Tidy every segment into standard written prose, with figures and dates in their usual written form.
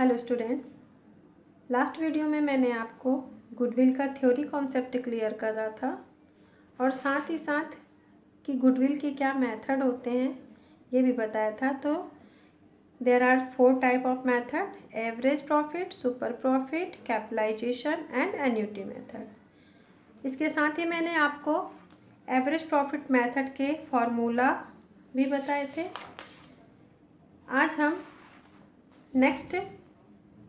Hello students, last video में मैंने आपको गुडविल का थ्योरी कॉन्सेप्ट क्लियर करा था और साथ ही साथ कि गुडविल के क्या मेथड होते हैं ये भी बताया था। तो there are 4 type of method: average profit, super profit, capitalization and annuity method. इसके साथ ही मैंने आपको एवरेज प्रॉफिट मेथड के फॉर्मूला भी बताए थे। आज हम नेक्स्ट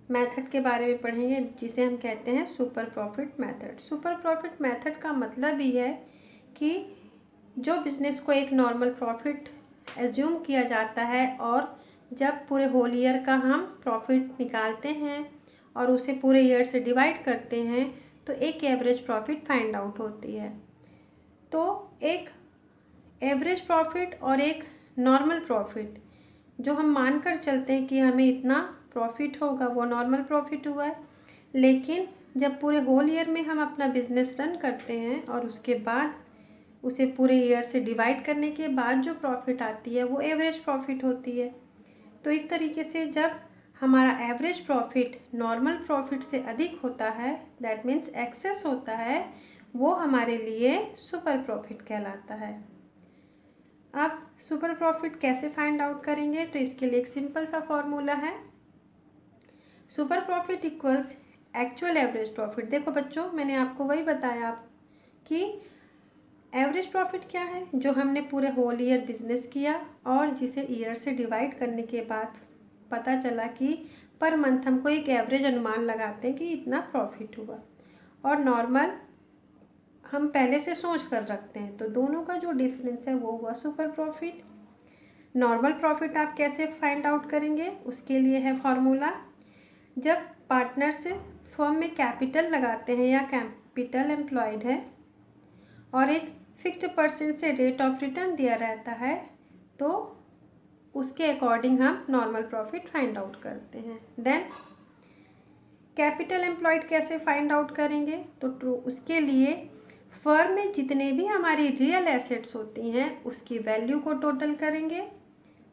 मेथड के बारे में पढ़ेंगे जिसे हम कहते हैं super profit method. Super profit method का मतलब ही है कि जो बिजनेस को एक नॉर्मल प्रॉफिट एज्यूम किया जाता है और जब पूरे होल ईयर का हम प्रॉफिट निकालते हैं और उसे पूरे ईयर से डिवाइड करते हैं तो एक एवरेज प्रॉफिट फाइंड आउट होती है। तो एक एवरेज प्रॉफिट और एक नॉर्मल प्रॉफिट जो हम मानकर चलते हैं कि हमें इतना प्रॉफिट होगा वो नॉर्मल प्रॉफिट हुआ है, लेकिन जब पूरे होल ईयर में हम अपना बिजनेस रन करते हैं और उसके बाद उसे पूरे ईयर से डिवाइड करने के बाद जो प्रॉफिट आती है वो एवरेज प्रॉफिट होती है। तो इस तरीके से जब हमारा एवरेज प्रॉफिट नॉर्मल प्रॉफिट से अधिक होता है, दैट मीन्स एक्सेस होता है, वो हमारे लिए सुपर प्रॉफिट कहलाता है। अब सुपर प्रॉफिट कैसे फाइंड आउट करेंगे? तो इसके लिए एक सिंपल सा फॉर्मूला है, super profit equals actual average profit. देखो बच्चों, मैंने आपको वही बताया कि एवरेज प्रॉफिट क्या है, जो हमने पूरे होल ईयर बिजनेस किया और जिसे ईयर से डिवाइड करने के बाद पता चला कि पर मंथ हमको एक एवरेज अनुमान लगाते हैं कि इतना प्रॉफिट हुआ, और नॉर्मल हम पहले से सोच कर रखते हैं। तो दोनों का जो डिफरेंस है वो हुआ सुपर प्रॉफिट। नॉर्मल प्रॉफिट आप कैसे फाइंड आउट करेंगे? उसके लिए है फॉर्मूला, जब पार्टनर्स फर्म में कैपिटल लगाते हैं या कैपिटल एम्प्लॉयड है और एक फिक्स्ड परसेंट से रेट ऑफ रिटर्न दिया रहता है तो उसके अकॉर्डिंग हम नॉर्मल प्रॉफिट फाइंड आउट करते हैं। देन कैपिटल एम्प्लॉयड कैसे फाइंड आउट करेंगे? तो उसके लिए फर्म में जितने भी हमारी रियल एसेट्स होती हैं उसकी वैल्यू को टोटल करेंगे।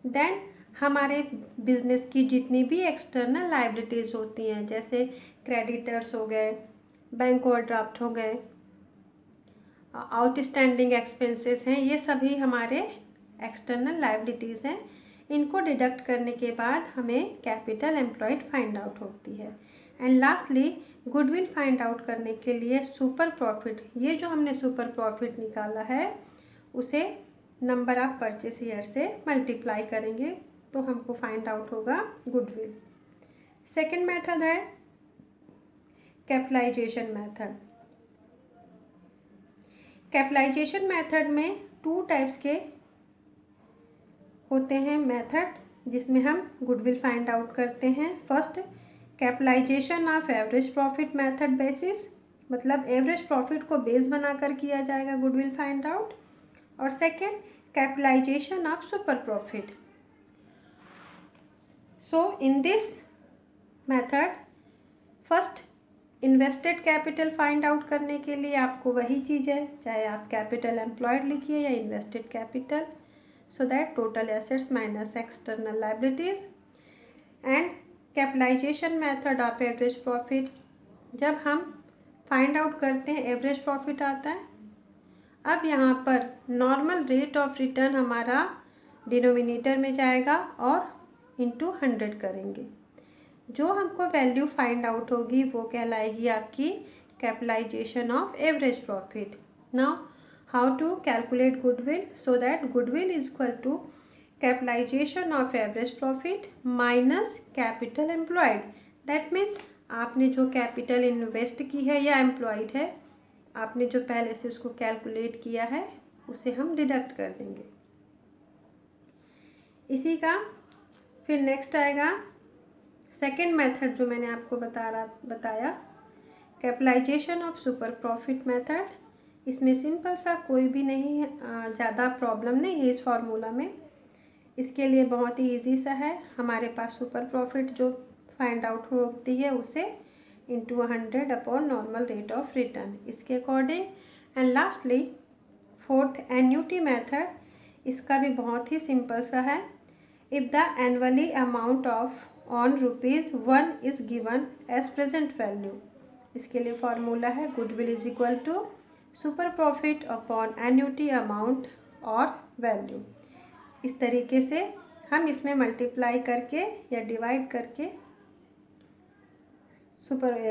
देन हमारे बिजनेस की जितनी भी एक्सटर्नल लायबिलिटीज़ होती हैं, जैसे क्रेडिटर्स हो गए, बैंक ओवरड्राफ्ट हो गए, आउटस्टैंडिंग एक्सपेंसेस हैं, ये सभी हमारे एक्सटर्नल लायबिलिटीज़ हैं। इनको डिडक्ट करने के बाद हमें कैपिटल एम्प्लॉयड फाइंड आउट होती है। And lastly goodwill find out करने के लिए सुपर प्रॉफिट, ये जो हमने सुपर प्रॉफिट निकाला है उसे नंबर ऑफ परचेस ईयर से मल्टीप्लाई करेंगे तो हमको फाइंड आउट होगा गुडविल। सेकेंड मेथड है कैपिटलाइजेशन मेथड। कैपिटलाइजेशन मेथड में 2 टाइप्स के होते हैं मेथड जिसमें हम गुडविल फाइंड आउट करते हैं। First, capitalization of average profit method basis, मतलब एवरेज प्रॉफिट को बेस बनाकर किया जाएगा गुडविल फाइंड आउट। और second, capitalization of super profit. So in this method first invested capital find out करने के लिए आपको वही चीज़ है, चाहे आप कैपिटल एम्प्लॉयड लिखिए या invested capital, so that total assets minus external liabilities. And capitalization method of average profit, जब हम फाइंड आउट करते हैं एवरेज प्रॉफिट आता है। अब यहाँ पर नॉर्मल रेट ऑफ रिटर्न हमारा डिनोमिनेटर में जाएगा और इंटू 100 करेंगे। जो हमको वैल्यू फाइंड आउट होगी वो कहलाएगी आपकी capitalization of average profit. Now how to calculate goodwill? So that goodwill is equal to capitalization of average profit minus capital employed. That means आपने जो कैपिटल इन्वेस्ट की है या एम्प्लॉयड है, आपने जो पहले से उसको कैलकुलेट किया है उसे हम डिडक्ट कर देंगे। इसी का फिर नेक्स्ट आएगा सेकेंड मेथड जो मैंने आपको बताया capitalization of super profit method. इसमें सिंपल सा कोई भी नहीं है, ज़्यादा प्रॉब्लम नहीं है इस फॉर्मूला में। इसके लिए बहुत ही इजी सा है, हमारे पास सुपर प्रॉफिट जो फाइंड आउट होती है उसे into 100 upon normal rate of return, इसके according. And lastly fourth annuity method, इसका भी बहुत ही सिंपल सा है, if the annually amount of on ₹1 is given as present value. इसके लिए फॉर्मूला है goodwill is equal to super profit upon annuity amount और वैल्यू। इस तरीके से हम इसमें मल्टीप्लाई करके या डिवाइड करके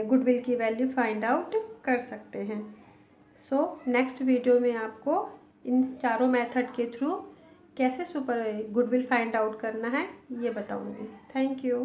गुडविल की वैल्यू फाइंड आउट कर सकते हैं। सो नेक्स्ट वीडियो में आपको इन चारों मेथड के थ्रू कैसे गुडविल फाइंड आउट करना है ये बताऊंगी। Thank you.